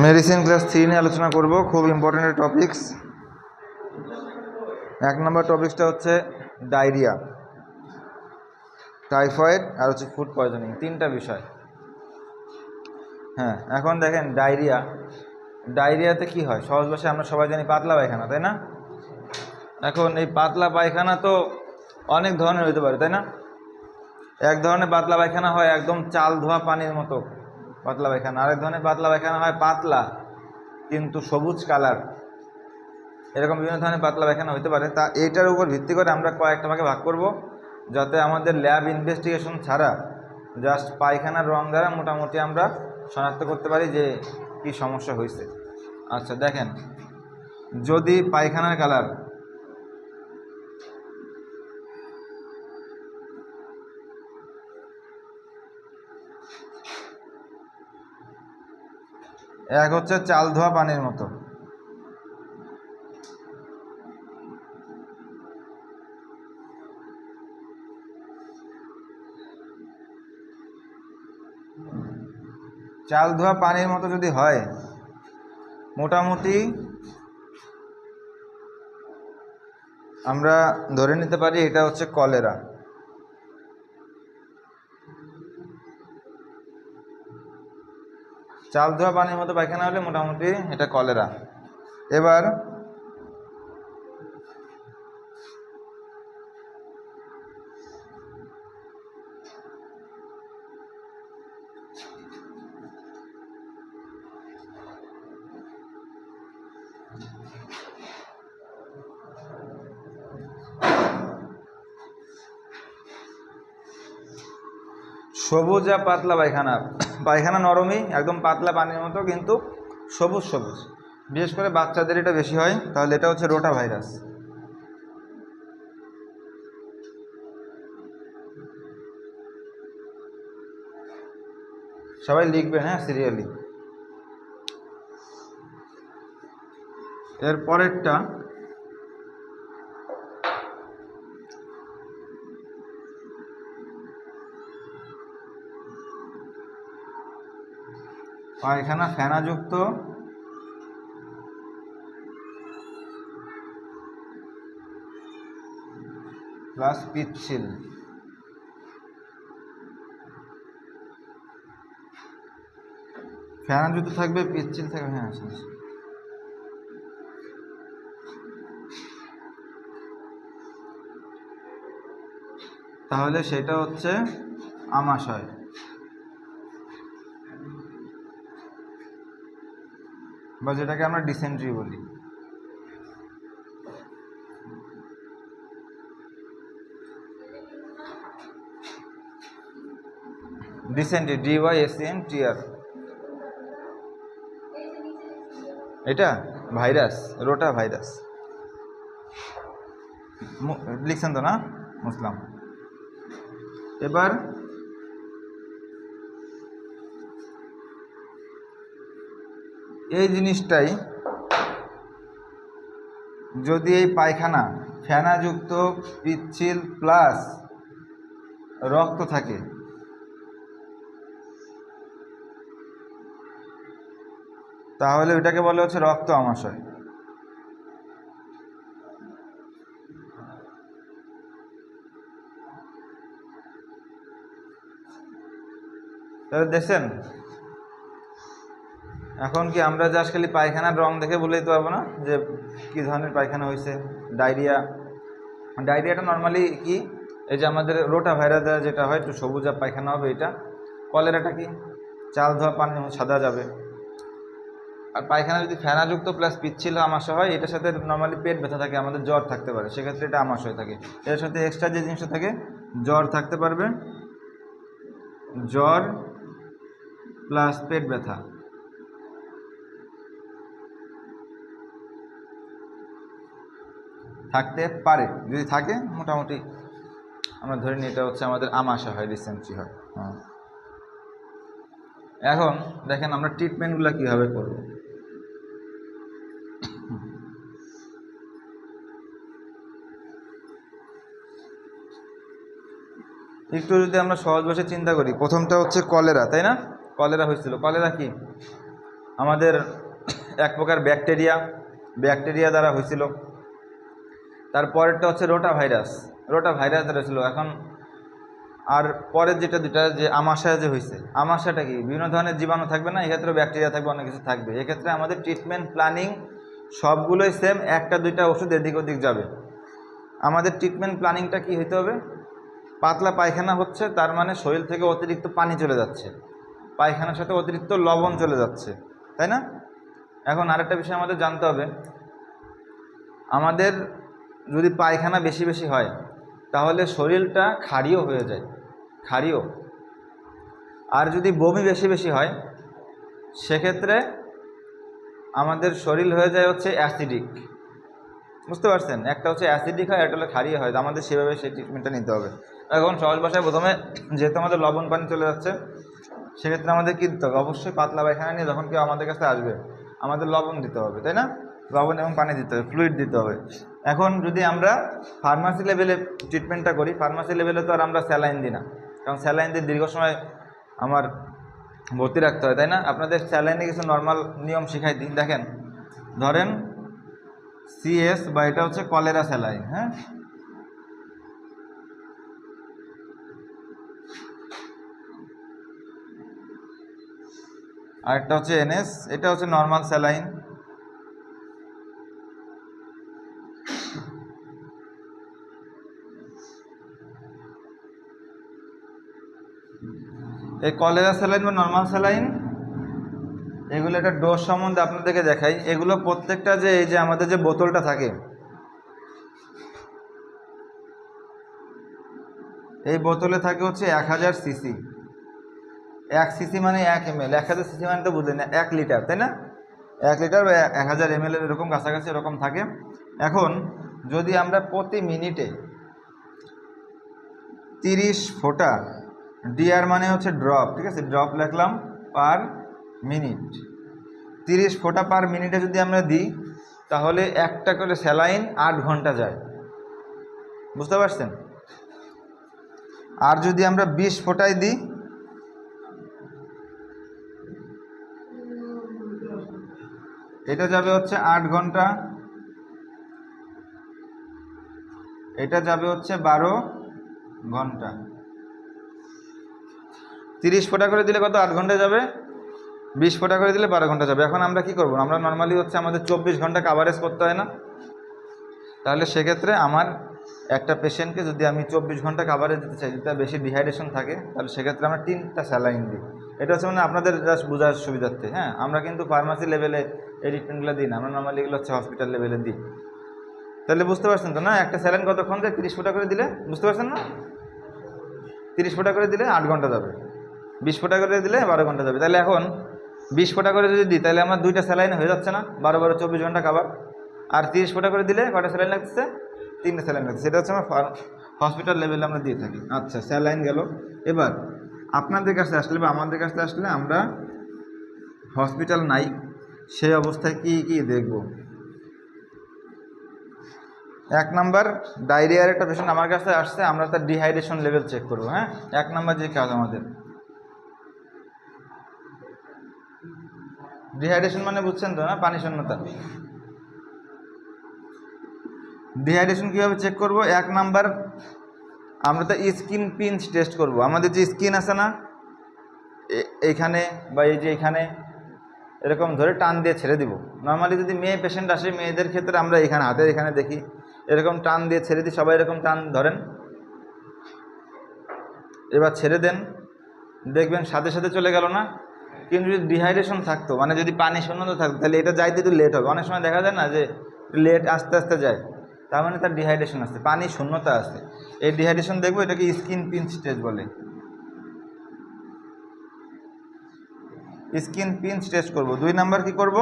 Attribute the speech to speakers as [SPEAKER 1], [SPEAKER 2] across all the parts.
[SPEAKER 1] Medicine class 3 নিয়ে আলোচনা করব। খুব ইম্পর্টেন্ট টপিকস। 1 নম্বর টপিকসটা হচ্ছে ডায়রিয়া, টাইফয়েড আর হচ্ছে ফুড পয়জনিং, 3টা বিষয়। হ্যাঁ, এখন দেখেন ডায়রিয়াতে কি হয়, সহজ ভাষায় আমরা সবাই জানি পাতলা পায়খানা, তাই না? এখন এই পাতলা পায়খানা তো অনেক ধরনের হতে পারে, তাই না? এক ধরনের পাতলা পায়খানা হয় একদম চাল ধোয়া পানির মতো পাতলা পায়খানা, আরেক ধরনের পাতলা পায়খানা হয় পাতলা কিন্তু সবুজ কালার। এরকম বিভিন্ন ধরনের পাতলা পায়খানা হতে পারে। তা এইটার উপর ভিত্তি করে আমরা কয়েকটা ভাগে ভাগ করব, যাতে আমাদের ল্যাব ইনভেস্টিগেশন ছাড়া জাস্ট পায়খানার রং দ্বারা মোটামুটি আমরা শনাক্ত করতে পারি যে কি সমস্যা হয়েছে। আচ্ছা দেখেন, যদি পায়খানার কালার এক হচ্ছে চাল ধোয়া পানির মতো, চাল ধোয়া পানির মতো যদি হয়, মোটামুটি আমরা ধরে নিতে পারি এটা হচ্ছে কলেরা। চাল ধোয়া পানির মতো পায়খানা হলে মোটামুটি এটা কলেরা। এবার সবুজ আর পাতলা পায়খানা নরমই, একদম পাতলা পানির মতো কিন্তু সবুজ সবুজ, বিশেষ করে বাচ্চাদের এটা বেশি হয়, তাহলে এটা হচ্ছে রোটা ভাইরাস। সবাই লিখবেন, হ্যাঁ, সিরিয়ালি। এর পরেরটা পায়খানা ফেনাযুক্ত প্লাস পিচ্ছিল। ফেনাযুক্ত থাকবে, পিচ্ছিল থাকবে, হ্যাঁ। তাহলে সেটা হচ্ছে আমাশয় বা যেটাকে আমরা ডিসেন্ট্রি বলি। Dysentery, DYSENTR। এটা ভাইরাস, রোটা ভাইরাস লিখছেন তো না মুসলাম? এবার এই জিনিসটাই যদি এই পায়খানা ফেনাযুক্ত, পিচ্ছিল প্লাস রক্ত থাকে, তাহলে ওইটাকে বলে হচ্ছে রক্ত আমাশয়। তাহলে দেখছেন, এখন কি আমরা জাস্ট খালি পায়খানার রং দেখে বলে দিতে পারবো না যে কি ধরনের পায়খানা হয়েছে? ডায়রিয়াটা নর্মালি কি, এই যে আমাদের রোটা ভাইরাস দ্বারা যেটা হয়, একটু সবুজ পায়খানা হবে এটা। কলেরাটা কি, চাল ধোয়া পানি সাদা যাবে। আর পায়খানা যদি ফেনাযুক্ত প্লাস পিচ্ছিল আমাশয় হয়, এটার সাথে নর্মালি পেট ব্যথা থাকে, আমাদের জ্বর থাকতে পারে, সেক্ষেত্রে এটা আমাশয় থাকে। এর সাথে এক্সট্রা যে জিনিসটা থাকে, জ্বর থাকতে পারবে, জ্বর প্লাস পেট ব্যথা। থাকতে পারে, যদি থাকে মোটামুটি আমরা ধরে নিই এটা হচ্ছে আমাদের আমাশয় হয়, ডিসেন্ট্রি হয়। হ্যাঁ, এখন দেখেন আমরা ট্রিটমেন্টগুলো কীভাবে করব। একটু যদি আমরা সহজ ভাষায় চিন্তা করি, প্রথমটা হচ্ছে কলেরা, তাই না? কলেরা হয়েছিল। কলেরা কি, আমাদের এক প্রকার ব্যাকটেরিয়া দ্বারা হয়েছিল। তারপরেরটা হচ্ছে রোটা ভাইরাস দ্বারা হয়েছিল। এখন আর পরের যেটা দুটা যে আমাশায় যে হয়েছে, আমাশাটা কি বিভিন্ন ধরনের জীবাণু থাকবে না, এক্ষেত্রে ব্যাকটেরিয়া থাকবে, অনেক কিছু থাকবে। এক্ষেত্রে আমাদের ট্রিটমেন্ট প্ল্যানিং সবগুলোই সেম, একটা দুইটা ওষুধ এদিক ওদিক যাবে। আমাদের ট্রিটমেন্ট প্ল্যানিংটা কি হইতে হবে? পাতলা পায়খানা হচ্ছে তার মানে শরীর থেকে অতিরিক্ত পানি চলে যাচ্ছে, পায়খানার সাথে অতিরিক্ত লবণ চলে যাচ্ছে, তাই না? এখন আরেকটা বিষয় আমাদের জানতে হবে, আমাদের যদি পায়খানা বেশি বেশি হয় তাহলে শরীরটা ক্ষারীয় হয়ে যায়, ক্ষারীয়। আর যদি বমি বেশি বেশি হয় সেক্ষেত্রে আমাদের শরীর হয়ে যায় হচ্ছে অ্যাসিডিক। বুঝতে পারছেন? একটা হচ্ছে অ্যাসিডিক হয়, একটা হলো ক্ষারীয় হয়। আমাদের সেভাবে সেই ট্রিটমেন্টটা নিতে হবে। এখন সহজ ভাষায় প্রথমে যেহেতু আমাদের লবণ পানি চলে যাচ্ছে, সেক্ষেত্রে আমাদের কী দিতে হবে? অবশ্যই পাতলা পায়খানা নিয়ে যখন কেউ আমাদের কাছে আসবে আমাদের লবণ দিতে হবে, তাই না? লবণ এবং পানি দিতে হবে, ফ্লুইড দিতে হবে। এখন যদি আমরা ফার্মাসি লেভেলে ট্রিটমেন্টটা করি, ফার্মাসি লেভেলে তো আর আমরা স্যালাইন দিই না, কারণ স্যালাইন দিয়ে দীর্ঘ সময় আমার ভর্তি রাখতে হয়, তাই না? আপনাদের স্যালাইনে কিছু নর্মাল নিয়ম শিখাই দিই। দেখেন, ধরেন সিএস বা এটা হচ্ছে কলেরা স্যালাইন, হ্যাঁ, আর একটা হচ্ছে এনএস, এটা হচ্ছে নর্মাল স্যালাইন। এই কলেরা স্যালাইন বা নর্মাল স্যালাইন এগুলো একটা ডোজ সম্বন্ধে আপনাদেরকে দেখাই। এগুলো প্রত্যেকটা যে এই যে আমাদের যে বোতলটা থাকে, এই বোতলে থাকে হচ্ছে 1000 সিসি। 1 সিসি মানে 1 ml, 1000 সিসি মানে তো বুঝলেন 1 লিটার, তাই না? 1 লিটার বা 1000 ml এরকম কাছাকাছি এরকম থাকে। এখন যদি আমরা প্রতি মিনিটে 30 ফোঁটা, ডিআর মানে হচ্ছে ড্রপ, ঠিক আছে, ড্রপ লিখলাম পার মিনিট, 30 ফোঁটা পার মিনিটে যদি আমরা দিই তাহলে একটা করে স্যালাইন 8 ঘন্টা যায়। বুঝতে পারছেন? আর যদি আমরা 20 ফোঁটায় দিই এটা যাবে হচ্ছে 8 ঘন্টা, এটা যাবে হচ্ছে 12 ঘন্টা। 30 ফোঁটা করে দিলে কত? 8 ঘন্টা যাবে। 20 ফোঁটা করে দিলে 12 ঘন্টা যাবে। এখন আমরা কি করব? আমরা নর্মালি হচ্ছে আমাদের 24 ঘন্টা কাভারেজ করতে হয় না? তাহলে সেক্ষেত্রে আমার একটা পেশেন্টকে যদি আমি 24 ঘন্টা কাভারেজ দিতে চাই, যদি তার বেশি ডিহাইড্রেশন থাকে, তাহলে সেক্ষেত্রে আমরা 3টা স্যালাইন দিই। এটা হচ্ছে মানে আপনাদের জাস্ট বোঝার সুবিধার্থে, হ্যাঁ। আমরা কিন্তু ফার্মাসি লেভেলে এই ট্রিটমেন্টগুলো দিই না, আমরা নর্মালি এগুলো হচ্ছে হসপিটাল লেভেলে দিই। তাহলে বুঝতে পারছেন তো না, একটা স্যালাইন কতক্ষণ যায়? 30 ফোঁটা করে দিলে, বুঝতে পারছেন না? 30 ফোঁটা করে দিলে 8 ঘন্টা যাবে, 20 ফোঁটা করে দিলে 12 ঘন্টা যাবে। তাহলে এখন 20 ফোঁটা করে যদি দিই তাহলে আমার 2টা স্যালাইন হয়ে যাচ্ছে না? 12 12 24 ঘন্টা কাভার। আর 30 ফোঁটা করে দিলে কটা স্যালাইন লাগতেছে? 3টা স্যালাইন লাগতেছে। সেটা হচ্ছে আমার হসপিটাল লেভেলে আমরা দিয়ে থাকি। আচ্ছা, স্যালাইন গেল। এবার আপনাদের কাছে আসলে বা আমাদের কাছে আসলে আমরা হসপিটাল নাই, সেই অবস্থায় কি কি দেখব? 1 নাম্বার, ডায়রিয়ার একটা পেশেন্ট আমার কাছে আসছে, আমরা তার ডিহাইড্রেশন লেভেল চেক করবো, হ্যাঁ। 1 নাম্বার যে কাজ আমাদের, ডিহাইড্রেশন মানে বুঝছেন তো না? পানি শূন্যতা। ডিহাইড্রেশন কীভাবে চেক করব? 1 নাম্বার, আমরা তো স্কিন পিঞ্চ টেস্ট করব। আমাদের যে স্কিন আছে না, এইখানে বা এই যে এইখানে এরকম ধরে টান দিয়ে ছেড়ে দিব। নর্মালি যদি মেয়ে পেশেন্ট আসে, মেয়েদের ক্ষেত্রে আমরা এখানে হাতের এখানে দেখি, এরকম টান দিয়ে ছেড়ে দিই। সবাই এরকম টান ধরেন, এবার ছেড়ে দেন, দেখবেন সাথে সাথে চলে গেল না। কিন্তু যদি ডিহাইড্রেশন থাকতো, মানে যদি পানি শূন্যতা থাকতো, তাহলে এটা যাইতে একটু লেট হবে। অনেক সময় দেখা যায় না যে লেট আস্তে আস্তে যায়, তার মানে তার ডিহাইড্রেশন আসছে, পানি শূন্যতা আসছে। এই ডিহাইড্রেশন দেখবো, এটাকে স্কিন পিঞ্চ টেস্ট বলে। স্কিন পিঞ্চ টেস্ট করব। 2 নাম্বার কি করব?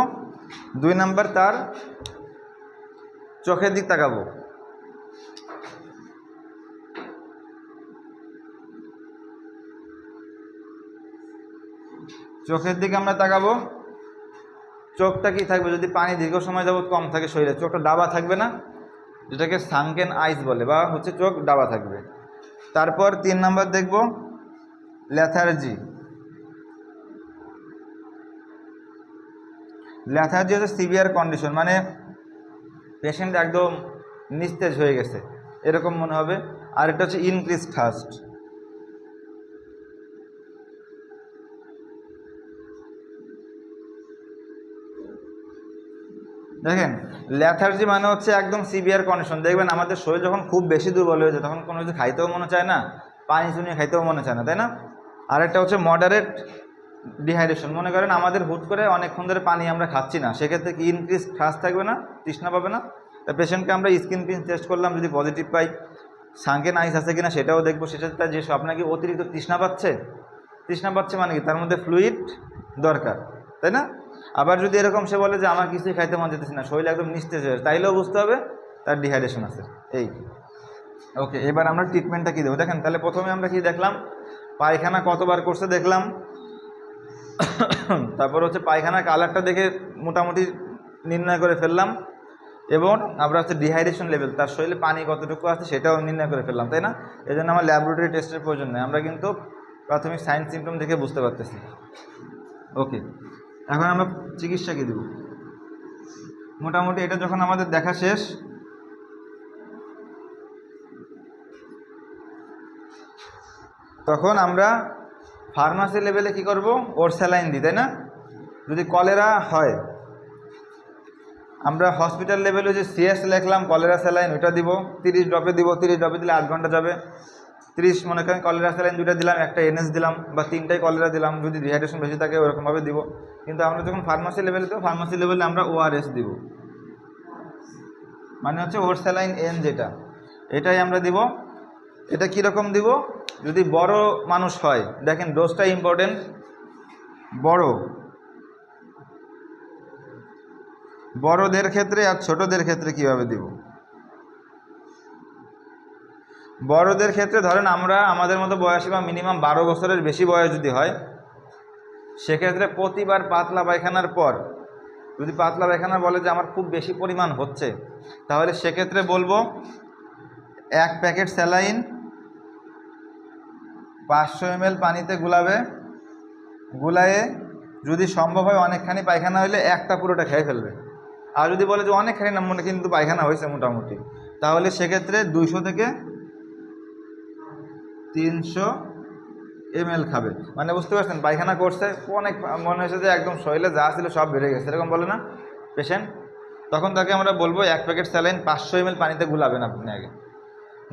[SPEAKER 1] 2 নাম্বার তার চোখের দিক তাকাবো। চোখের দিকে আমরা তাকাবো, চোখটা কি থাকবে? যদি পানি দীর্ঘ সময় যাবত কম থাকে শরীরে, চোখটা ডাবা থাকবে না, যেটাকে সানকেন আইস বলে, বা হচ্ছে চোখ ডাবা থাকবে। তারপর 3 নাম্বার দেখব ল্যাথার্জি। ল্যাথার্জি হচ্ছে সিভিয়ার কন্ডিশন, মানে পেশেন্ট একদম নিস্তেজ হয়ে গেছে এরকম মনে হবে। আর এটা হচ্ছে ইনক্রিজ থার্স্ট। দেখেন ল্যাথার্জি মানে হচ্ছে একদম সিভিয়ার কন্ডিশন। দেখবেন আমাদের শরীর যখন খুব বেশি দুর্বল হয়ে যায় তখন কোনো কিছু খাইতেও মনে চায় না, পানি চুনিয়ে খাইতেও মনে চায় না, তাই না? আরেকটা হচ্ছে মডারেট ডিহাইড্রেশন। মনে করেন আমাদের হুট করে অনেকক্ষণ ধরে পানি আমরা খাচ্ছি না, সেক্ষেত্রে কি ইনক্রিজ থার্স্ট থাকবে না, তৃষ্ণা পাবে না? তা পেশেন্টকে আমরা স্কিন প্রিন্ট টেস্ট করলাম, যদি পজিটিভ পাই, সানকেন আইস আছে কিনা সেটাও দেখবো। সেটা যে আপনার কি অতিরিক্ত তৃষ্ণা পাচ্ছে মানে কি তার মধ্যে ফ্লুইড দরকার, তাই না? আবার যদি এরকম সে বলে যে আমার কিছুই খাইতে মন যেতেছে না, শরীর একদম নিস্তেজ হয়ে, তাইলেও বুঝতে হবে তার ডিহাইড্রেশন আছে। এই ওকে, এবার আমরা ট্রিটমেন্টটা কী দেবো দেখেন। তাহলে প্রথমে আমরা কি দেখলাম, পায়খানা কতবার করছে দেখলাম, তারপর হচ্ছে পায়খানার কালারটা দেখে মোটামুটি নির্ণয় করে ফেললাম, এবং আমরা হচ্ছে ডিহাইড্রেশন লেভেল, তার শরীরে পানি কতটুকু আছে সেটাও নির্ণয় করে ফেললাম, তাই না? এই জন্য আমার ল্যাবরেটরি টেস্টের প্রয়োজন নেই, আমরা কিন্তু প্রাথমিক সাইন সিমটম দেখে বুঝতে পারতেছি। ওকে, এখন আমরা চিকিৎসা কী দেব? মোটামুটি এটা যখন আমাদের দেখা শেষ, তখন আমরা ফার্মাসি লেভেলে কি করব, ওর স্যালাইন দিই, তাই না? যদি কলেরা হয় আমরা হসপিটাল লেভেলে যে সিএস লিখলাম কলেরা স্যালাইন, ওইটা দিব 30 ড্রপে দিব। 30 ড্রপে দিলে 8 ঘন্টা যাবে। 30 মনে করেন কলেরা স্যালাইন 2টা দিলাম, একটা এনএস দিলাম, বা 3টাই কলেরা দিলাম, যদি ডিহাইড্রেশন বেশি থাকে ওরকমভাবে দিব। কিন্তু আমরা যখন ফার্মাসি লেভেলে দেবো, ফার্মাসি লেভেলে আমরা ওআরএস দিব, মানে হচ্ছে ওর স্যালাইন এন যেটা, এটাই আমরা দিব। এটা কীরকম দিব? যদি বড় মানুষ হয়, দেখেন ডোজটা ইম্পর্টেন্ট, বড়দের ক্ষেত্রে আর ছোটদের ক্ষেত্রে কিভাবে দিব। বড়দের ক্ষেত্রে ধরেন আমরা আমাদের মতো বয়সী বা মিনিমাম 12 বছরের বেশি বয়স যদি হয়, সেক্ষেত্রে প্রতিবার পাতলা পায়খানার পর যদি পাতলা পায়খানা বলে যে আমার খুব বেশি পরিমাণ হচ্ছে, তাহলে সেক্ষেত্রে বলবো 1 প্যাকেট স্যালাইন 500 ml পানিতে গুলায়ে যদি সম্ভব হয় অনেকখানি পায়খানা হইলে একটা পুরোটা খেয়ে ফেলবে। আর যদি বলে যে অনেকখানি না মনে কিন্তু পায়খানা হয়েছে মোটামুটি, তাহলে সেক্ষেত্রে 200 থেকে 300 ml খাবে। মানে বুঝতে পারছেন, পায়খানা করছে অনেক, মনে হয়েছে যে একদম শরীরে যা ছিল সব বেড়ে গেছে, এরকম বলে না পেশেন্ট, তখন তাকে আমরা বলবো 1 প্যাকেট স্যালাইন 500 ml পানিতে গুলাবেন আপনি আগে।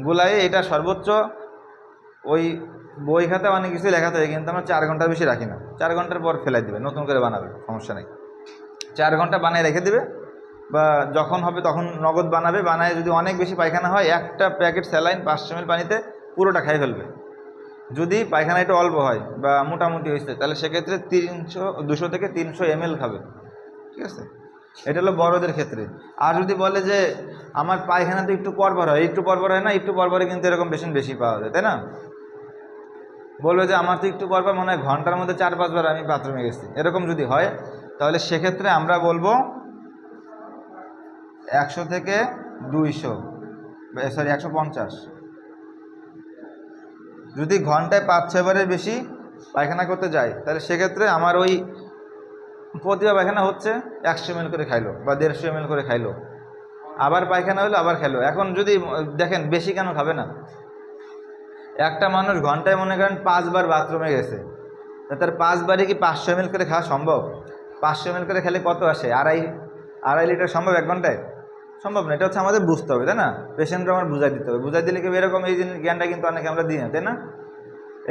[SPEAKER 1] গুলায়ে এটা সর্বোচ্চ ওই বই খাতে অনেক কিছু লেখা থাকে, কিন্তু আমরা 4 ঘন্টার বেশি রাখি না। 4 ঘন্টার পর ফেলাই দিবে, নতুন করে বানাবে, সমস্যা নেই। 4 ঘন্টা বানিয়ে রেখে দিবে, বা যখন হবে তখন নগদ বানায় যদি অনেক বেশি পায়খানা হয়, একটা প্যাকেট স্যালাইন 500 ml পানিতে পুরোটা খাই ফেলবে। যদি পায়খানা একটু অল্প হয় বা মোটামুটি হয়েছে, তাহলে সেক্ষেত্রে 200 থেকে 300 ml খাবে, ঠিক আছে? এটা হলো বড়দের ক্ষেত্রে। আর যদি বলে যে আমার পায়খানা তো একটু পরপর হয়, না, একটু পরপরে কিন্তু এরকম পেশেন্ট বেশি পাওয়া যায়, তাই না? বলবে যে আমার তো একটু পরপর মনে হয় ঘন্টার মধ্যে 4-5 বার আমি বাথরুমে গেছি, এরকম যদি হয়, তাহলে সেক্ষেত্রে আমরা বলবো 100 থেকে 150। যদি ঘন্টায় 5-6 বারের বেশি পায়খানা করতে যায়, তাহলে সেক্ষেত্রে আমার ওই প্রতিবার পায়খানা হচ্ছে 100 ml করে খাইলো বা 150 ml করে খাইলো, আবার পায়খানা হলো আবার খাইলো। এখন যদি দেখেন বেশি কেন খাবে না, একটা মানুষ ঘন্টায় মনে করেন 5 বার বাথরুমে গেছে, তার 5 বারে কি 500 ml করে খাওয়া সম্ভব? 500 ml করে খেলে কত আসে? আড়াই লিটার সম্ভব 1 ঘন্টায়? সম্ভব না। এটা হচ্ছে আমাদের বুঝতে হবে, তাই না? পেশেন্টরা আমার বুঝাই দিতে হবে, বুঝাই দিলে কি এরকম এই জ্ঞানটা কিন্তু অনেকে আমরা দিই না, তাই না?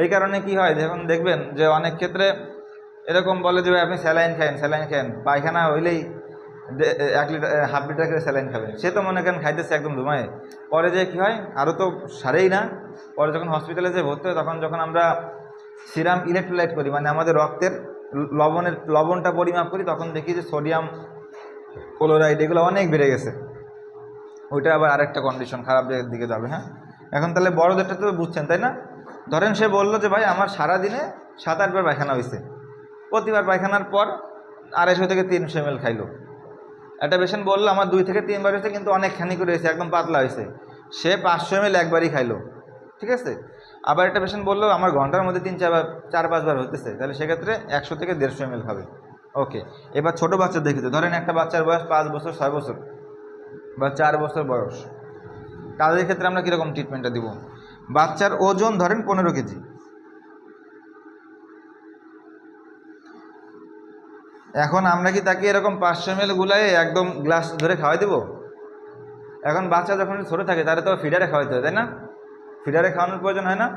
[SPEAKER 1] এই কারণে কি হয়, যখন দেখবেন যে অনেক ক্ষেত্রে এরকম বলে যে আপনি স্যালাইন খান, পায়খানা হইলেই 1 লিটার 1/2 লিটার করে স্যালাইন খাবেন, সে তো মনে করেন খাইতেছে একদম ধুমায়। পরে যে কী হয়, আরও তো সারেই না, পরে যখন হসপিটালে যে ভর্তি হয়, তখন যখন আমরা সিরাম ইলেকট্রোলাইট করি, মানে আমাদের রক্তের লবণটা পরিমাপ করি, তখন দেখি যে সোডিয়াম ক্লোরাইড এগুলো অনেক বেড়ে গেছে। ওইটা আবার আরেকটা কন্ডিশন, খারাপ দিকে যাবে। হ্যাঁ, এখন তাহলে বড়দেরটা তো বুঝছেন, তাই না? ধরেন সে বললো যে ভাই আমার সারাদিনে 7-8 বার পায়খানা হয়েছে, প্রতিবার পায়খানার পর 250 থেকে 300 ml খাইলো। একটা পেশেন্ট বললো আমার 2 থেকে 3 বার হয়েছে, কিন্তু অনেকখানি করে হয়েছে, একদম পাতলা হয়েছে, সে 500 ml একবারই খাইলো, ঠিক আছে? আবার একটা পেশেন্ট বললো আমার ঘন্টার মধ্যে 4-5 বার হতেছে, তাহলে সেক্ষেত্রে 100 থেকে 150 ml খাবে। ওকে, এবার ছোট বাচ্চা দেখিতে, ধরেন একটা বাচ্চার বয়স 5 বছর, 6 বছর বা 4 বছর বয়স, তাদের ক্ষেত্রে আমরা কীরকম ট্রিটমেন্টটা দিব? বাচ্চার ওজন ধরেন 15 কেজি। এখন আমরা কি তাকে এরকম 500 ml গুলায় একদম গ্লাস ধরে খাওয়াই দেবো? এখন বাচ্চা যখন ছোটো থাকে তারা তো ফিডারে খাওয়াইতে হয়, তাই না? ফিডারে খাওয়ানোর প্রয়োজন হয় না?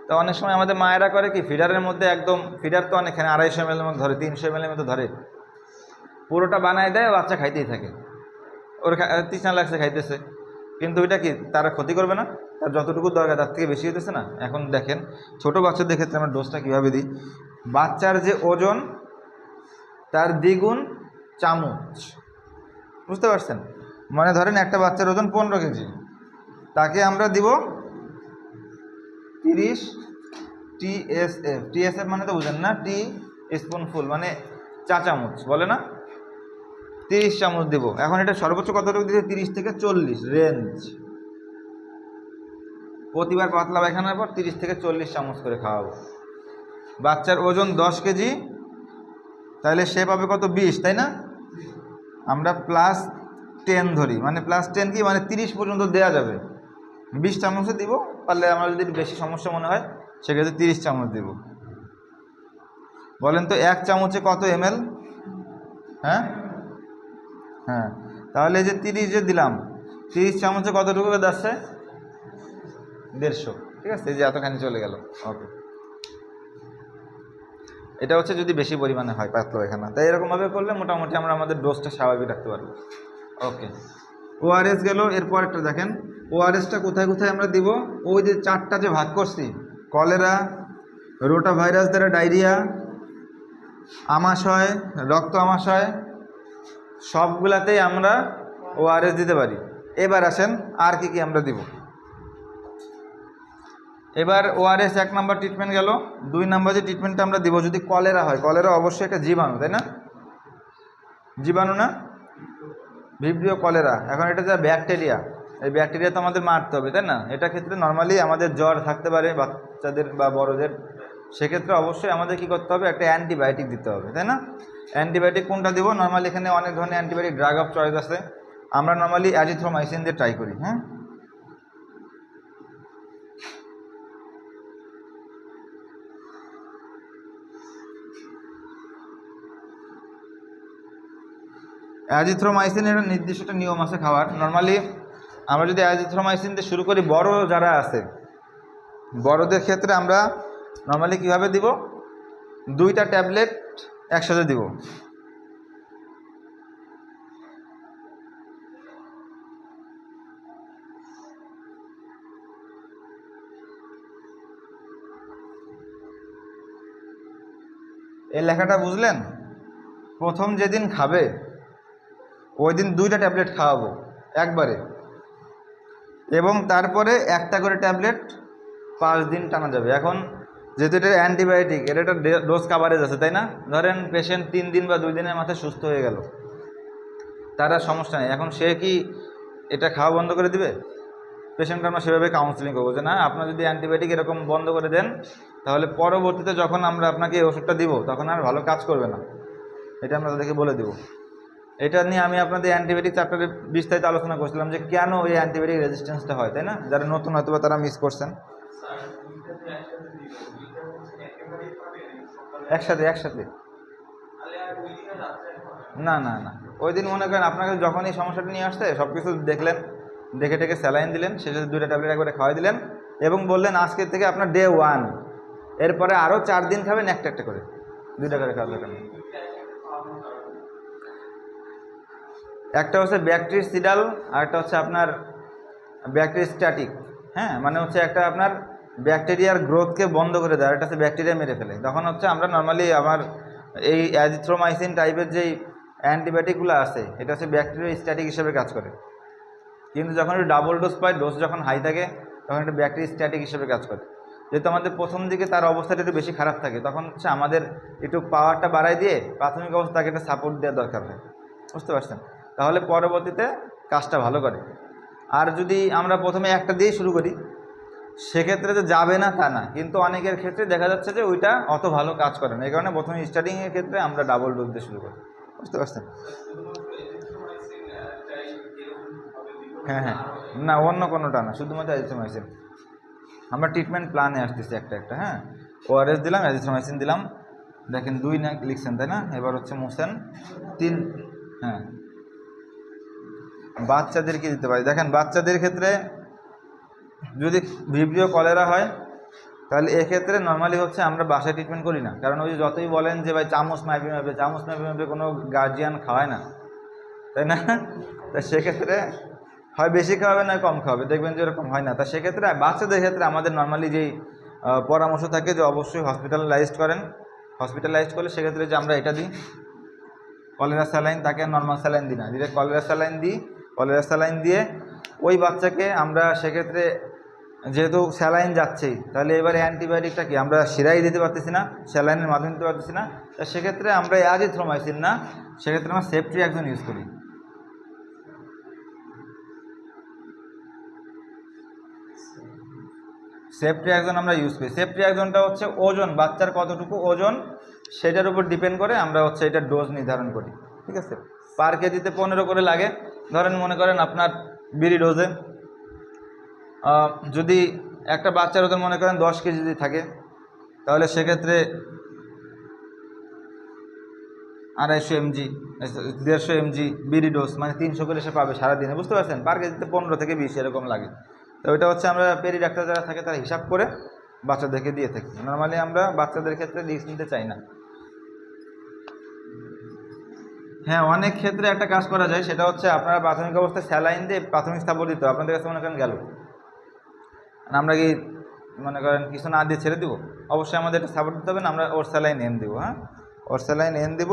[SPEAKER 1] তো অনেক সময় আমাদের মায়েরা করে কি, ফিডারের মধ্যে একদম, ফিডার তো অনেকখানে 250 ml মতো ধরে, 300 ml মতো ধরে, পুরোটা বানায় দেয়, বাচ্চা খাইতেই থাকে, ওর তৃষ্ণা লাগছে খাইতেছে, কিন্তু ওইটা কি তারা ক্ষতি করবে না? তার যতটুকু দরকার তার থেকে বেশি হইতেছে না? এখন দেখেন ছোট বাচ্চাদের ক্ষেত্রে আমরা ডোজটা কীভাবে দিই। বাচ্চার যে ওজন তার দ্বিগুণ চামচ, বুঝতে পারছেন? মানে ধরেন একটা বাচ্চার ওজন 15 কেজি, তাকে আমরা দিব 30 TSF। TSF মানে তো বুঝেন না, টি স্পুনফুল মানে চা চামচ বলে না, 30 চামচ দিব। এখন এটা সর্বোচ্চ কতটুকু দিতে? 30 থেকে 40 রেঞ্জ। প্রতিবার পাতলা পায়খানার পর 30 থেকে 40 চামচ করে খাওয়াবো। বাচ্চার ওজন 10 কেজি, তাহলে সে পাবে কত? 20, তাই না? আমরা +10 ধরি, মানে +10 কি মানে 30 পর্যন্ত দেওয়া যাবে। 20 চামচে দিব, পারলে আমরা যদি বেশি সমস্যা মনে হয় সেক্ষেত্রে 30 চামচ দেব। বলেন তো 1 চামচে কত ml? হ্যাঁ হ্যাঁ, তাহলে এই যে 30 যে দিলাম, 30 চামচে কতটুকু যাচ্ছে? 150। ঠিক আছে, এই যে এতখানি চলে গেল। ওকে, এটা হচ্ছে যদি বেশি পরিমাণে হয় পাতলা পায়খানা। তাই এরকমভাবে করলে মোটামুটি আমরা আমাদের ডোজটা স্বাভাবিক রাখতে পারবো। ওকে, ওআরএস গেল। এরপর একটা দেখেন, ওআরএসটা কোথায় কোথায় আমরা দিব? ওই যে 4টা যে ভাগ করছি, কলেরা, রোটা ভাইরাস দ্বারা ডায়রিয়া, আমাশয়, রক্ত আমাশয়, সবগুলাতেই আমরা ওআরএস দিতে পারি। এবার আসেন আর কি কি আমরা দিব। এবার ওআরএস 1 নম্বর ট্রিটমেন্ট গেল। 2 নম্বর যে ট্রিটমেন্টটা আমরা দিব যদি কলেরা হয়, কলেরা অবশ্যই একটা জীবাণু, তাই না? জীবাণু না, ভিব্রিও কলেরা। এখন এটা যা ব্যাকটেরিয়া, এই ব্যাকটেরিয়া তো আমাদের মারতে হবে, তাই না? এটা ক্ষেত্রে নর্মালি আমাদের জ্বর থাকতে পারে বাচ্চাদের বা বড়দের, সেক্ষেত্রে অবশ্যই আমাদের কি করতে হবে? একটা অ্যান্টিবায়োটিক দিতে হবে, তাই না? অ্যান্টিবায়োটিক কোনটা দিব? নর্মালি এখানে অনেক ধরনের অ্যান্টিবায়োটিক ড্রাগ অফ চয়েস আছে, আমরা নর্মালি অ্যাজিথ্রোমাইসিন দিয়ে ট্রাই করি। হ্যাঁ, অ্যাজিথ্রোমাইসিন এর নির্দিষ্ট একটা নিয়ম আছে খাওয়ার। নর্মালি আমরা যদি অ্যাজিথ্রোমাইসিন দিয়ে শুরু করি, বড় যারা আছে বড়দের ক্ষেত্রে আমরা নর্মালি কীভাবে দিব? 2টা ট্যাবলেট একসাথে দিব। এই লেখাটা বুঝলেন? প্রথম যেদিন খাবে ওই দিন 2টা ট্যাবলেট খাওয়াবো একবারে, এবং তারপরে একটা করে ট্যাবলেট 5 দিন টানা যাবে। এখন যেহেতু এটা অ্যান্টিবায়োটিক, এর একটা ডোজ কাভারেজ আছে, তাই না? ধরেন পেশেন্ট 3 দিন বা 2 দিনের মাথায় সুস্থ হয়ে গেল, তার আর সমস্যা নেই। এখন সে কি এটা খাওয়া বন্ধ করে দিবে? পেশেন্টকে আমরা সেভাবে কাউন্সিলিং করবো যে না, আপনার যদি অ্যান্টিবায়োটিক এরকম বন্ধ করে দেন তাহলে পরবর্তীতে যখন আমরা আপনাকে এই ওষুধটা দিব তখন আর ভালো কাজ করবে না, এটা আমরা তাদেরকে বলে দেবো। এটা নিয়ে আমি আপনাদের অ্যান্টিবায়োটিক চ্যাপ্টারে বিস্তারিত আলোচনা করছিলাম যে কেন এই অ্যান্টিবায়োটিক রেজিস্ট্যান্সটা হয়, তাই না? যারা নতুন হয়তো বা তারা মিস করছেন। একসাথে না না না, ওই দিন মনে করেন আপনাকে যখন এই সমস্যাটা নিয়ে আসছে সব কিছু দেখলেন, দেখে টেকে স্যালাইন দিলেন, শেষে 2টা ট্যাবলেট একবারে খাওয়াই দিলেন এবং বললেন আজকের থেকে আপনার ডে 1, এরপরে আরও 4 দিন খাবেন একটা একটা করে, 2টা করে খাওয়া দরকার নেই। একটা হচ্ছে ব্যাকটেরিসিডাল আর একটা হচ্ছে আপনার ব্যাকটেরিস্ট্যাটিক। হ্যাঁ, মানে হচ্ছে একটা আপনার ব্যাকটেরিয়ার গ্রোথকে বন্ধ করে দেয়, আর একটা হচ্ছে ব্যাকটেরিয়া মেরে ফেলে। তখন হচ্ছে আমরা নর্মালি আমার এই অ্যাজিথ্রোমাইসিন টাইপের যেই অ্যান্টিবায়োটিকগুলো আছে এটা হচ্ছে ব্যাকটেরিয়াস্ট্যাটিক হিসেবে কাজ করে, কিন্তু যখন একটু ডাবল ডোজ পাই, ডোজ যখন হাই থাকে তখন এটা ব্যাকটেরিয়াস্ট্যাটিক হিসেবে কাজ করে। যেহেতু আমাদের প্রথম দিকে তার অবস্থাটা একটু বেশি খারাপ থাকে, তখন হচ্ছে আমাদের একটু পাওয়ারটা বাড়াই দিয়ে প্রাথমিক অবস্থাকে একটা সাপোর্ট দেওয়ার দরকার হয়, বুঝতে পারছেন? তাহলে পরবর্তীতে কাজটা ভালো করে। আর যদি আমরা প্রথমে একটা দিয়ে শুরু করি সেক্ষেত্রে যে যাবে না তা না, কিন্তু অনেকের ক্ষেত্রে দেখা যাচ্ছে যে ওইটা অত ভালো কাজ করে না, এই কারণে প্রথমে স্টার্টিংয়ের ক্ষেত্রে আমরা ডাবল ডোজ দিয়ে শুরু করি। বুঝতে পারছেন? হ্যাঁ হ্যাঁ, না অন্য কোনোটা না, শুধুমাত্র অ্যাজিথ্রোমাইসিন। আমরা ট্রিটমেন্ট প্ল্যানে আসতেছি একটা একটা। হ্যাঁ, ওআরএস দিলাম, অ্যাজিথ্রোমাইসিন দিলাম, দেখেন 2 না লিখছেন তাই না, এবার হচ্ছে মুছেন 3। হ্যাঁ, বাচ্চাদের কি দিতে পারি? দেখেন বাচ্চাদের ক্ষেত্রে যদি ভিব্রিও কলেরা হয় তাহলে এক্ষেত্রে নর্মালি হচ্ছে আমরা বাসায় ট্রিটমেন্ট করি না, কারণ ওই যতই বলেন যে ভাই চামচ মাপে মাপে, চামচ মাপে মাপে কোনো গার্জিয়ান খাওয়ায় না, তাই না? তা সেক্ষেত্রে হয় বেশি খাওয়াবে না কম খাওয়াবে, দেখবেন যে এরকম হয় না। তা সেক্ষেত্রে বাচ্চাদের ক্ষেত্রে আমাদের নর্মালি যেই পরামর্শ থাকে যে অবশ্যই হসপিটালাইজড করেন। হসপিটালাইজড করলে সেক্ষেত্রে যে আমরা এটা দিই কলেরা স্যালাইন, তাকে নর্মাল স্যালাইন দিই না, ডিরেক্ট কলেরা স্যালাইন দিই। কলেরা স্যালাইন দিয়ে ওই বাচ্চাকে আমরা সেক্ষেত্রে যেহেতু স্যালাইন যাচ্ছেই, তাহলে এবারে অ্যান্টিবায়োটিকটা কি আমরা শিরাই দিতে পারতেছি না, স্যালাইনের মাধ্যমে দিতে পারতেছি না, তা সেক্ষেত্রে আমরা অ্যাজিথ্রোমাইসিন না, সেক্ষেত্রে আমরা সেফট্রিয়াক্সন ইউজ করি। সেফট্রিয়াক্সন আমরা ইউজ করি। সেফট্রিয়াক্সনটা হচ্ছে ওজন, বাচ্চার কতটুকু ওজন সেটার উপর ডিপেন্ড করে আমরা হচ্ছে এটা ডোজ নির্ধারণ করি। ঠিক আছে, পার কেজিতে 15 করে লাগে। ধরেন মনে করেন আপনার বিড়ি ডোজে যদি একটা বাচ্চার ওজন মনে করেন 10 কেজি যদি থাকে, তাহলে সেক্ষেত্রে 250 mg 150 mg বিড়ি ডোজ মানে 300 করে সে পাবে সারাদিনে। বুঝতে পারছেন? পার কেজিতে 15 থেকে 20 এরকম লাগে। তো ওইটা হচ্ছে আমরা পেরি ডাক্তার যারা থাকে তারা হিসাব করে বাচ্চাদেরকে দিয়ে থাকি। নর্মালি আমরা বাচ্চাদের ক্ষেত্রে রিস্ক নিতে চাই না। হ্যাঁ, অনেক ক্ষেত্রে একটা কাজ করা যায়, সেটা হচ্ছে আপনারা প্রাথমিক অবস্থায় স্যালাইন দিয়ে প্রাথমিক স্থাপন দিতে, আপনাদের কাছে মনে করেন গেল, আমরা কি মনে করেন কিছু না দিয়ে ছেড়ে দিব? অবশ্যই আমাদের এটা সাপোর্ট দিতে হবে না, আমরা ওর স্যালাইন এন দিব। হ্যাঁ, ওর স্যালাইন এন দিব।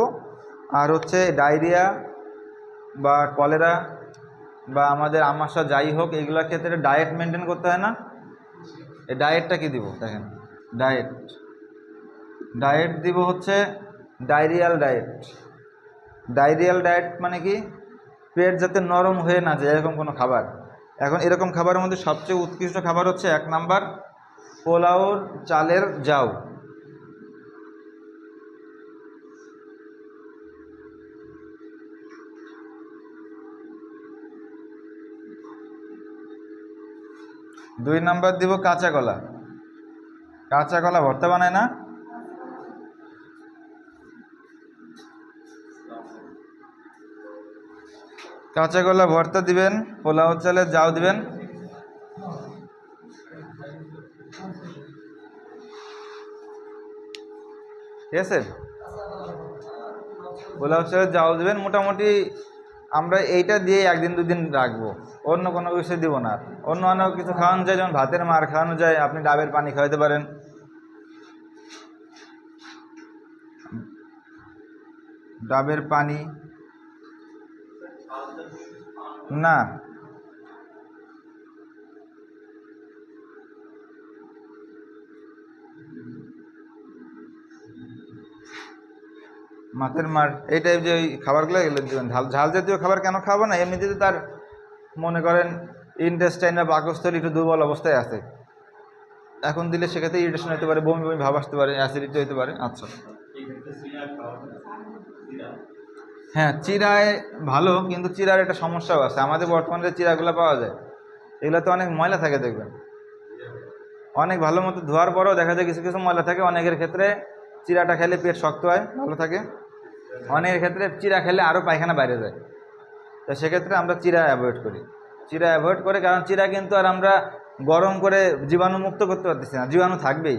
[SPEAKER 1] আর হচ্ছে ডায়রিয়া বা কলেরা বা আমাদের আমাশা যাই হোক, এইগুলোর ক্ষেত্রে ডায়েট মেনটেন করতে হয় না? এই ডায়েটটা কি দিব? দেখেন ডায়েট দিব হচ্ছে ডায়রিয়াল ডায়েট। ডায়রিয়াল ডায়েট মানে কি? পেট যাতে নরম হয়ে না যায় এরকম কোনো খাবার। এখন এরকম খাবারের মধ্যে সবচেয়ে উৎকৃষ্ট খাবার হচ্ছে 1 নাম্বার পোলাওর চালের জাউ। দুই নাম্বার দিব কাঁচা কলা। কাঁচা কলা ভর্তা বানায় না? কাঁচা কলা ভর্তা দিবেন, পোলাও চালের জাউ দিবেন। ঠিক আছে, পোলাও চালের জাউ দিবেন। মোটামুটি আমরা এইটা দিয়ে 1 দিন 2 দিন রাখবো, অন্য কোনো কিছু দিব না। অন্য অন্য কিছু খাওয়ানো যায়, যেমন ভাতের মার খাওয়ানো যায়, আপনি ডাবের পানি খাওয়াতে পারেন। ডাবের পানি না, মাছের মার এই টাইপ যে ওই খাবারগুলো এগুলো দেবেন। ঝাল জাতীয় খাবার কেন খাবো না? এমনিতে তার মনে করেন ইন্টেস্টাইন বা পাকস্থলী একটু দুর্বল অবস্থায় আছে, এখন দিলে সেক্ষেত্রে ইরিটেশন হতে পারে, বমি বমি ভাব আসতে পারে, অ্যাসিডিটি হতে পারে। আচ্ছা, হ্যাঁ, চিরায় ভালো, কিন্তু চিরার একটা সমস্যাও আছে। আমাদের বর্তমানে যে চিরাগুলো পাওয়া যায় এগুলোতে অনেক ময়লা থাকে, দেখবেন অনেক ভালো মতো ধোয়ার পরেও দেখা যায় কিছু কিছু ময়লা থাকে। অনেকের ক্ষেত্রে চিরাটা খেলে পেট শক্ত হয়, ভালো থাকে। অনেকের ক্ষেত্রে চিরা খেলে আরও পায়খানা বাইরে যায়। তো সেক্ষেত্রে আমরা চিরা অ্যাভয়েড করি। চিরা অ্যাভয়েড করে, কারণ চিরা কিন্তু আর আমরা গরম করে জীবাণুমুক্ত করতে পারতেছি না, জীবাণু থাকবেই।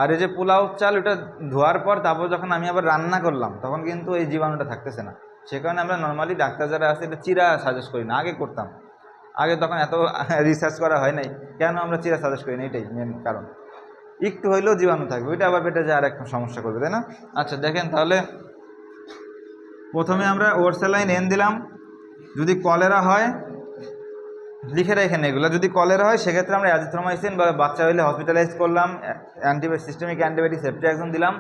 [SPEAKER 1] আর এই যে পোলাও চাল, ওটা ধোয়ার পর তারপর যখন আমি আবার রান্না করলাম তখন কিন্তু এই জীবাণুটা থাকতেছে না। সে কারণে আমরা নর্মালি ডাক্তার যারা আছে এটা চিরা সাজেস্ট করি না। আগে করতাম, আগে তখন এত রিসার্চ করা হয় নাই, কেন আমরা চিরা সাজেস্ট করি না, এটাই মেন কারণ। একটু হইলেও জীবাণু থাকবে, ওইটা আবার পেটে যায় আর একটা সমস্যা করবে, তাই না? আচ্ছা দেখেন, তাহলে প্রথমে আমরা ওরসেলাইন এন দিলাম। যদি কলেরা হয় লিখে রাখেন এগুলো, যদি কলেরা হয় সেক্ষেত্রে আমরা অ্যাজিথ্রোমাইসিন বা বাচ্চা হইলে হসপিটালাইজ করলাম, সিস্টেমিক অ্যান্টিবায়োটিক সেফট্রিয়াক্সন দিলাম।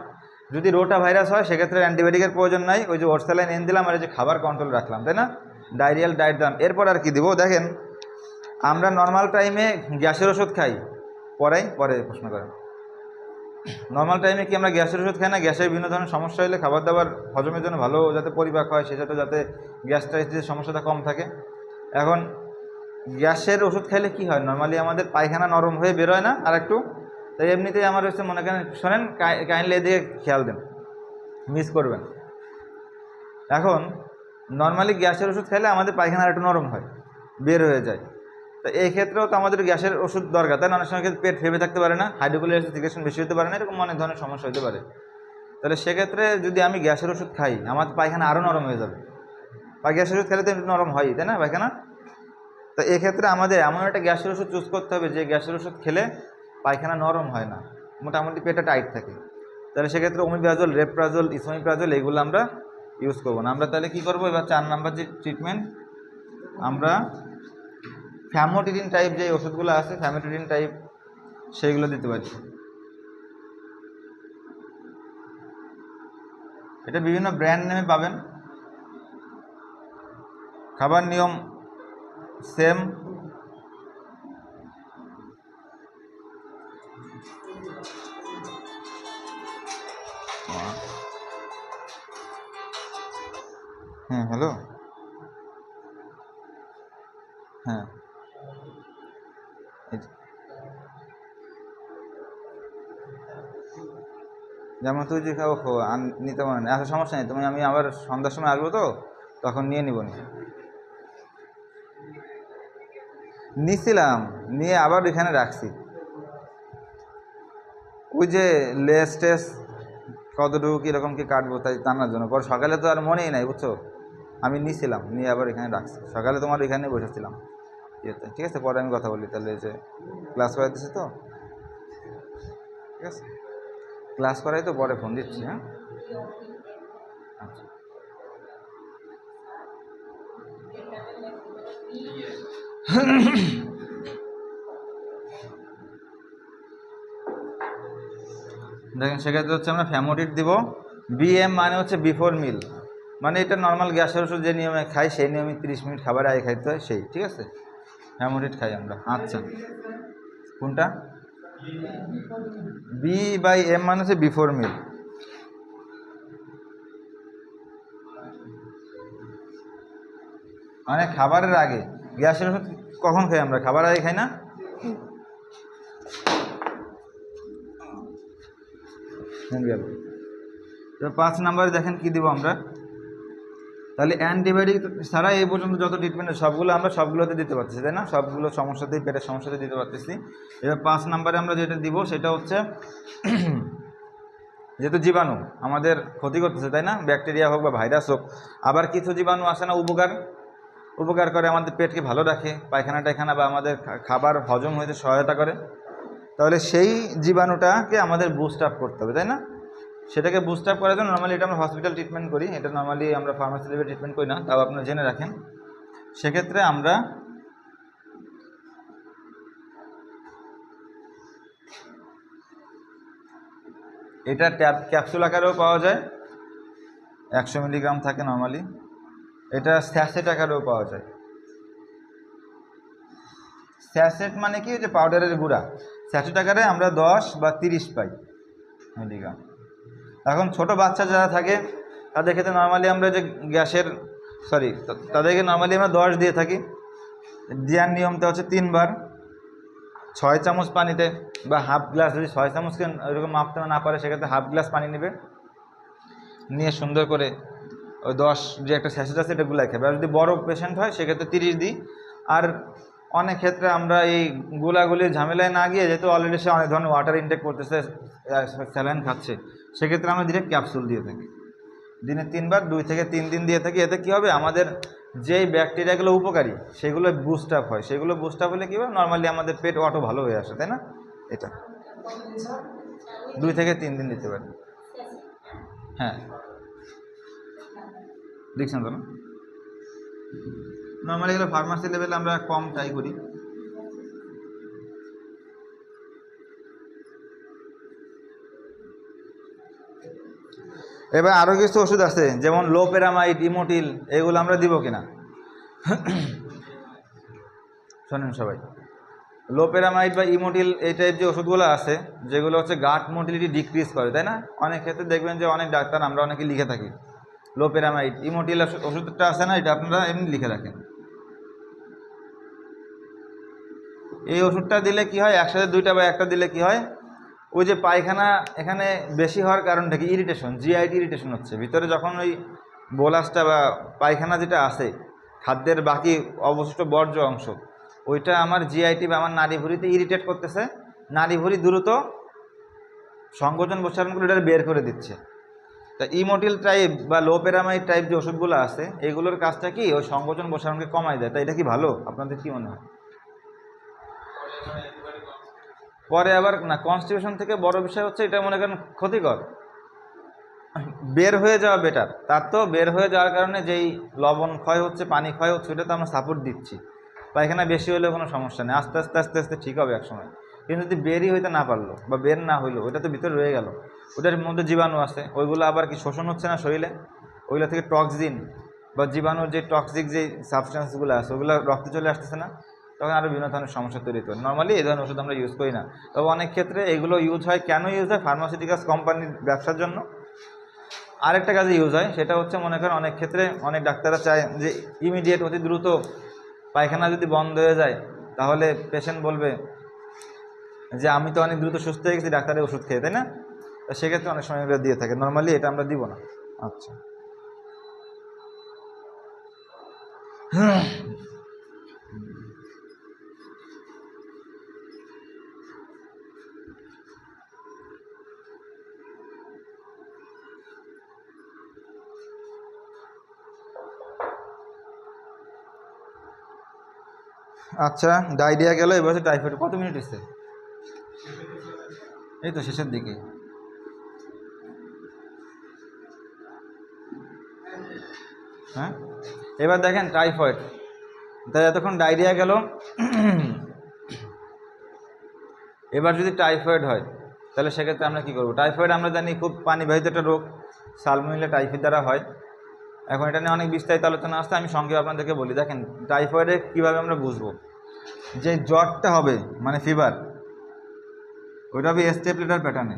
[SPEAKER 1] যদি রোটা ভাইরাস হয় সেক্ষেত্রে অ্যান্টিবায়োটিকের প্রয়োজন নাই, ওই যে ওরসেলাইন এন দিলাম আর এই যে খাবার কন্ট্রোল রাখলাম, তাই না? ডায়রিয়াল ডায়েট দিলাম। এরপর আর কি দিব দেখেন, আমরা নর্মাল টাইমে গ্যাসের ওষুধ খাই, পরে প্রশ্ন করেন। নর্মাল টাইমে কি আমরা গ্যাসের ওষুধ খাই না? গ্যাসের বিভিন্ন ধরনের সমস্যা হলে খাবার দাবার হজমের জন্য ভালো যাতে পরিপাক হয়, সে যাতে গ্যাস্ট্রাইটিসের সমস্যাটা কম থাকে। এখন গ্যাসের ওষুধ খাইলে কি হয়, নর্মালি আমাদের পায়খানা নরম হয়ে বেরোয় না আর একটু, তাই এমনিতেই আমার হচ্ছে মনে করেন, শোনেন কাইন্ডলি এদিকে খেয়াল দেন, মিস করবেন। এখন নর্মালি গ্যাসের ওষুধ খাইলে আমাদের পায়খানা একটু নরম হয়, বের হয়ে যায়। তো এই ক্ষেত্রেও তো আমাদের গ্যাসের ওষুধ দরকার, তাই না? অনেক সময় পেট ভেবে থাকতে পারে না, হাইড্রোক্লোরিক বেশি হতে পারে না, এরকম অনেক ধরনের সমস্যা হতে পারে। তাহলে সেক্ষেত্রে যদি আমি গ্যাসের ওষুধ খাই, আমার পায়খানা আরও নরম হয়ে যাবে, বা গ্যাসের ওষুধ খেলে তো একটু নরম হয়, তাই না পায়খানা? তো এক্ষেত্রে আমাদের এমন একটা গ্যাসের ওষুধ চুজ করতে হবে যে গ্যাসের ওষুধ খেলে পায়খানা নরম হয় না, মোটামুটি পেটটা টাইট থাকে। তাহলে সেক্ষেত্রে ওমিপ্রাজল, রেপ্রাজল, ইসোমিপ্রাজল এইগুলো আমরা ইউজ করবো না। আমরা তাহলে কী করবো, এবার 4 নাম্বার যে ট্রিটমেন্ট, আমরা ফ্যামোটিডিন টাইপ যে ওষুধগুলো আছে, ফ্যামোটিডিন টাইপ সেইগুলো দিতে পারি। এটা বিভিন্ন ব্র্যান্ড নেমে পাবেন। খাবার নিয়ম সেম, হ্যাঁ হ্যালো, হ্যাঁ যেমন তুই যে খাও নিতে পারেন, আচ্ছা সমস্যা নেই, আমি আবার সন্ধ্যার সময় আসবো তো তখন নিয়ে নিব। নিছিলাম, নিয়ে আবার এখানে রাখছি। ওই যে লেস টেস কতটুকু কীরকম কি কাটবো তাই জানার জন্য, পরে সকালে তো আর মনেই নাই, বুঝছো? আমি নিছিলাম, নিয়ে আবার এখানে রাখছি, সকালে তোমার এখানে বসেছিলাম ইয়েতে। ঠিক আছে, পরে আমি কথা বলি তাহলে, যে ক্লাস করাইতেছি তো, ঠিক আছে ক্লাস করাই তো, পরে ফোন দিচ্ছি। হ্যাঁ আচ্ছা। দেখেন সেক্ষেত্রে হচ্ছে আমরা ফ্যামোটিড দিব। বিএম মানে হচ্ছে বিফোর মিল, মানে এটা নর্মাল গ্যাসের ওষুধ যে নিয়মে খাই সেই নিয়মে 30 মিনিট খাবার আগে খাইতে হয় সেই, ঠিক আছে? ফ্যামোটিড খাই আমরা। আচ্ছা কোনটা? B/M মানে হচ্ছে বিফোর মিল। মানে খাবারের আগে। গ্যাসের ওষুধ কখন খাই আমরা? খাবার আগে খাই না? গেল। তো 5 নম্বরে দেখেন কি দিব আমরা, তাহলে অ্যান্টিবায়োটিক ছাড়া এই পর্যন্ত যত ট্রিটমেন্ট সবগুলো আমরা সবগুলোতে দিতে পারতেছি, তাই না? সবগুলো সমস্যাতেই, পেটের সমস্যাতে দিতে পারতেছি। এবার 5 নম্বরে আমরা যেটা দিব সেটা হচ্ছে, যেহেতু জীবাণু আমাদের ক্ষতি করতেছে, তাই না? ব্যাকটেরিয়া হোক বা ভাইরাস হোক, আবার কিছু জীবাণু আসে না উপকার করে, আমাদের পেটকে ভালো রাখে, পায়খানা টায়খানা বা আমাদের খাবার হজম হইতে সহায়তা করে। তাহলে সেই জীবাণুটাকে আমাদের বুস্ট আপ করতে হবে, তাই না? সেটাকে বুস্ট আপ করার জন্য নর্মালি এটা আমরা হসপিটাল ট্রিটমেন্ট করি, এটা নর্মালি আমরা ফার্মাসি লেভেল ট্রিটমেন্ট করি না, তাও আপনারা জেনে রাখেন। সেক্ষেত্রে আমরা এটা ক্যাপসুল আকারেও পাওয়া যায়, 100 মিলিগ্রাম থাকে নর্মালি। এটা স্যাসেট আকারেও পাওয়া যায়। স্যাসেট মানে কি, যে পাউডারের গুঁড়া, স্যাসেট আকারে আমরা 10 বা 30 পাই মিলিগ্রাম। এখন ছোট বাচ্চা যারা থাকে তাদের ক্ষেত্রে নর্মালি আমরা যে তাদেরকে নর্মালি আমরা 10 দিয়ে থাকি। দেওয়ার নিয়মটা হচ্ছে 3 বার 6 চামচ পানিতে, বা হাফ গ্লাস, যদি 6 চামচকে ওইরকম মাপতে না পারে সেক্ষেত্রে হাফ গ্লাস পানি নেবে, নিয়ে সুন্দর করে ওই 10 যে একটা স্যাসেট আছে এটা গুলাই খাবে। আর যদি বড় পেশেন্ট হয় সেক্ষেত্রে 30 দিই। আর অনেক ক্ষেত্রে আমরা এই গুলাগুলির ঝামেলায় না গিয়ে, যেহেতু অলরেডি সে অনেক ধরনের ওয়াটার ইনটেক করতেছে, স্যালাইন খাচ্ছে, সেক্ষেত্রে আমরা ডিরেক্ট ক্যাপসুল দিয়ে থাকি, দিনে 3 বার 2 থেকে 3 দিন দিয়ে থাকি। এতে কী হবে, আমাদের যেই ব্যাকটেরিয়াগুলো উপকারী সেগুলো বুস্ট আপ হয়, সেগুলো বুস্ট আপ হলে কী হবে, নর্মালি আমাদের পেট অটো ভালো হয়ে আসে, তাই না? এটা 2 থেকে 3 দিন দিতে পারি। হ্যাঁ দেখছেন তো না, নর্মালি এগুলো ফার্মাসি লেভেলে আমরা কম ট্রাই করি। এবার আরও কিছু ওষুধ আছে, যেমন লোপেরামাইড, ইমোটিল, এগুলো আমরা দিব কিনা? শোনেন সবাই, লোপেরামাইড বা ইমোটিল এই টাইপ যে ওষুধগুলো আছে যেগুলো হচ্ছে গাট মোটিলিটি ডিক্রিজ করে, তাই না? অনেক ক্ষেত্রে দেখবেন যে অনেক ডাক্তার, আমরা অনেকে লিখে থাকি লোপেরামাইড ইমোটিল ওষুধটা আছে না, এটা আপনারা এমনি লিখে রাখেন। এই ওষুধটা দিলে কি হয়, একসাথে দুইটা বা একটা দিলে কি হয়, ওই যে পায়খানা এখানে বেশি হওয়ার কারণটা কি, ইরিটেশন, জিআইটি ইরিটেশন হচ্ছে ভিতরে, যখন ওই বোলাসটা বা পায়খানা যেটা আছে খাদ্যের বাকি অবশিষ্ট বর্জ্য অংশ, ওইটা আমার জিআইটি বা আমার নাড়ি ভুঁড়িতে ইরিটেট করতেছে, নাড়ি ভুঁড়ি দ্রুত সংকোচন প্রসারণ করে ওটা বের করে দিচ্ছে। তা ইমোটিল টাইপ বা লোপেরামাইড টাইপ যে ওষুধগুলো আছে এগুলোর কাজটা কি, ওই সংকোচন প্রসারণকে কমায় দেয়। তাই এটা কি ভালো? আপনাদের কি মনে হয়? পরে আবার না, কনস্টিপেশন থেকে বড় বিষয় হচ্ছে এটা মনে করেন ক্ষতিকর, বের হয়ে যাওয়া বেটার। তার তো বের হয়ে যাওয়ার কারণে যেই লবণ ক্ষয় হচ্ছে, পানি ক্ষয় হচ্ছে, ওটা তো আমরা সাপোর্ট দিচ্ছি। পায়খানা বেশি হলেও কোনো সমস্যা নেই, আস্তে আস্তে আস্তে আস্তে ঠিক হবে একসময়। কিন্তু যদি বেরই হইতে না পারলো বা বের না হইলো, ওটা তো ভিতরে রয়ে গেল, ওটার মধ্যে জীবাণু আছে, ওইগুলো আবার কি শোষণ হচ্ছে না শরীরে, ওইগুলো থেকে টক্সিন বা জীবাণুর যে টক্সিক যে সাবস্টেন্সগুলো আছে ওগুলো রক্তে চলে আসতেছে না, তখন আরও বিভিন্ন ধরনের সমস্যা তৈরি করে। নর্মালি এই ধরনের ওষুধ আমরা ইউজ করি না, তবে অনেক ক্ষেত্রে এগুলো ইউজ হয়। কেন ইউজ হয়? ফার্মাসিউটিক্যালস কোম্পানির ব্যবসার জন্য। আরেকটা কাজে ইউজ হয়, সেটা হচ্ছে মনে করেন অনেক ক্ষেত্রে অনেক ডাক্তাররা চায় যে ইমিডিয়েট, অতি দ্রুত পায়খানা যদি বন্ধ হয়ে যায় তাহলে পেশেন্ট বলবে যে আমি তো অনেক দ্রুত সুস্থ হয়ে গেছি ডাক্তারের ওষুধ খেয়ে, তাই না? তো সেক্ষেত্রে অনেক সময় এগুলো দিয়ে থাকে। নর্মালি এটা আমরা দিব না। আচ্ছা, আচ্ছা, ডায়রিয়া গেল, এবার হচ্ছে টাইফয়েড। কত মিনিট এসছে? এই তো শেষের দিকে। হ্যাঁ, এবার দেখেন টাইফয়েড, তাই এতক্ষণ ডায়রিয়া গেল। এবার যদি টাইফয়েড হয় তাহলে সেক্ষেত্রে আমরা কী করব? টাইফয়েড আমরা জানি খুব পানিবাহিত একটা রোগ, সালমোনেলা টাইফয়েড দ্বারা হয়। এখন এটা নিয়ে অনেক বিস্তারিত আলোচনা আসছে, আমি সংক্ষেপে আপনাদেরকে বলি। দেখেন টাইফয়েডে কীভাবে আমরা বুঝবো যে জ্বরটা হবে, মানে ফিভার, ওইটা হবে স্টেপ লেটার প্যাটার্নে।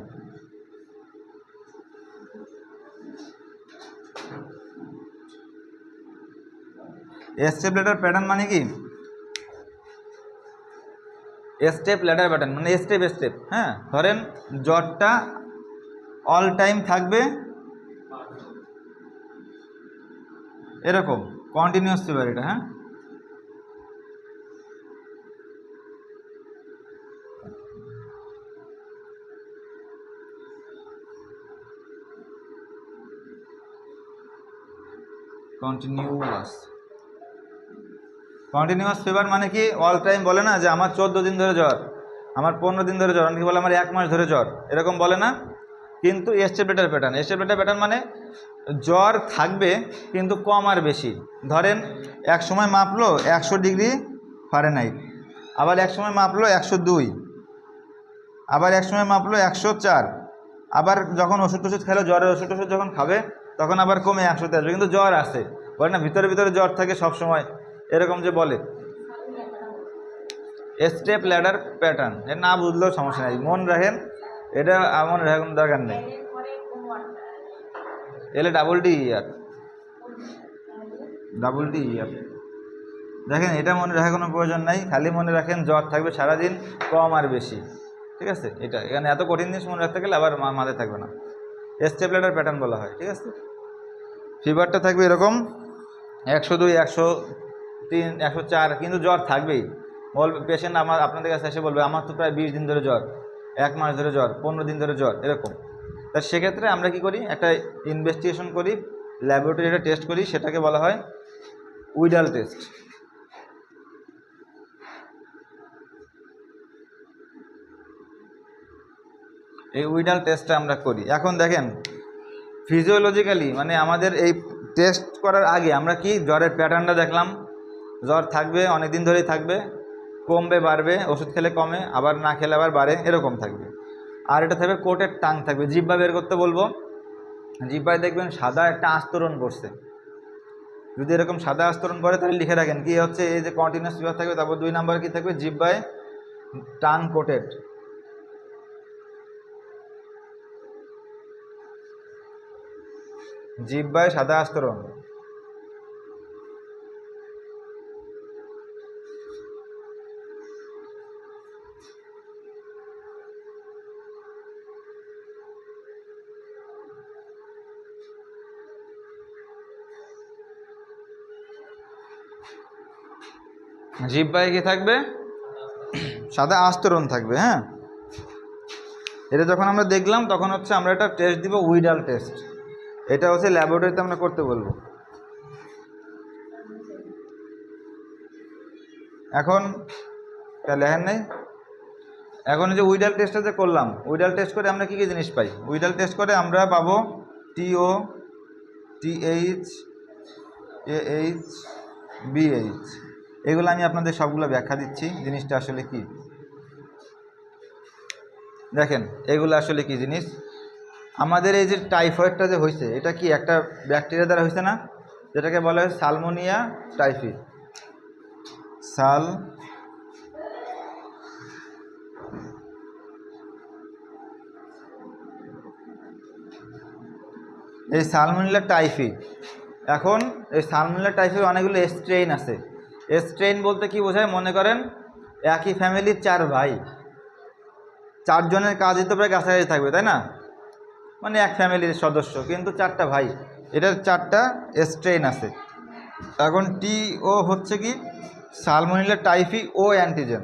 [SPEAKER 1] স্টেপ লেটার প্যাটার্ন মানে কি? স্টেপ ল্যাডার প্যাটার্ন মানে স্টেপ স্টেপ। হ্যাঁ, ধরেন জ্বরটা অল টাইম থাকবে এরকম, কন্টিনিউয়াস ফিভার এটা। হ্যাঁ, কন্টিনিউয়াস ফিভার মানে কি? অল টাইম বলে না যে আমার 14 দিন ধরে জ্বর, আমার 15 দিন ধরে জ্বর, অনেকে বলে আমার 1 মাস ধরে জ্বর, এরকম বলে না? কিন্তু step letter pattern, step letter pattern মানে জ্বর থাকবে কিন্তু কম আর বেশি। ধরেন এক সময় মাপলো 100 ডিগ্রি ফারেনহাইট, আবার এক সময় মাপলো 102, আবার এক সময় মাপলো 104, আবার যখন ওষুধ টষুধ খেলো, জ্বরের ওষুধ টষুধ যখন খাবে তখন আবার কমে 100-তে আসবে, কিন্তু জ্বর আছে। বলে না ভিতরে ভিতরে জ্বর থাকে সব সময়, এরকম যে বলে। স্টেপ ল্যাডার প্যাটার্ন, এ না বুঝলেও সমস্যা নেই, মন রাখেন, এটা মনে রাখার কোনো দরকার নেই। এলে ডাবল ডি ইয়ার, ডাবল ডি ইয়ার। দেখেন এটা মনে রাখার কোনো প্রয়োজন নাই, খালি মনে রাখেন জ্বর থাকবে সারাদিন, কম আর বেশি, ঠিক আছে? এটা এখানে এত কঠিন জিনিস মনে রাখতে গেলে আবার মাথায় থাকবে না। স্টেপ ল্যাডার প্যাটার্ন বলা হয়, ঠিক আছে? ফিভারটা থাকবে এরকম 102, 103, 104, কিন্তু জ্বর থাকবেই। বলবে পেশেন্ট আপনাদের কাছে এসে বলবে আমার তো প্রায় 20 দিন ধরে জ্বর, 1 মাস ধরে জ্বর, 15 দিন ধরে জ্বর, এরকম। তা সেক্ষেত্রে আমরা কি করি? একটা ইনভেস্টিগেশন করি, ল্যাবরেটরি একটা টেস্ট করি, সেটাকে বলা হয় উইডাল টেস্ট। এই উইডাল টেস্টটা আমরা করি। এখন দেখেন ফিজিওলজিক্যালি মানে আমাদের এই টেস্ট করার আগে আমরা কি জ্বরের প্যাটার্নটা দেখলাম, জ্বর থাকবে অনেক দিন ধরেই থাকবে, কমবে বাড়বে, ওষুধ খেলে কমে, আবার না খেলে আবার বাড়ে, এরকম থাকবে। আর এটা থাকবে কোটের টাং থাকবে, জিহ্বা বের করতে বলবো, জিহ্বায় দেখবেন সাদা একটা আস্তরণ করছে, যদি এরকম সাদা আস্তরণ পড়ে তাহলে লিখে রাখেন কি হচ্ছে, এই যে কন্টিনিউয়াস ফিভার থাকবে, তারপর 2 নাম্বার কি থাকবে, জিহ্বায় টাং কোটেড। জিহ্বায় সাদা আস্তরণ। জিহ্বায় কি থাকবে, সাদা আস্তরণ থাকবে। হ্যাঁ, এটা যখন আমরা দেখলাম তখন হচ্ছে আমরা একটা টেস্ট দিব, উইডাল টেস্ট। এটা হচ্ছে ল্যাবরেটরিতে আমরা করতে বলবো। এখন লেখেন নেই, এখন যে উইডাল টেস্টটা যে করলাম, উইডাল টেস্ট করে আমরা কী কী জিনিস পাই, উইডাল টেস্ট করে আমরা পাবো টিও, টিএইচ, এএইচ, বিএইচ। এগুলো আমি আপনাদের সবগুলো ব্যাখ্যা দিচ্ছি জিনিসটা আসলে কি। দেখেন এগুলো আসলে কি জিনিস, আমাদের এই যে টাইফয়েডটা যে হয়েছে এটা কি একটা ব্যাকটেরিয়া দ্বারা হয়েছে না, যেটাকে বলা হয় সালমোনিয়া টাইফি। এই সালমোনেলা টাইফি। এখন এই সালমোনেলা টাইফির অনেকগুলো স্ট্রেইন আছে। স্ট্রেইন বলতে কি বোঝায়, মনে করেন একই ফ্যামিলির 4 ভাই, 4 জনের কাজই তো প্রায় কাছাকাছি থাকবে, তাই না, মানে এক ফ্যামিলির সদস্য কিন্তু 4টা ভাই, এটার 4টা স্ট্রেইন আছে। এখন টি ও হচ্ছে কি সালমোনেলা টাইফি ও অ্যান্টিজেন।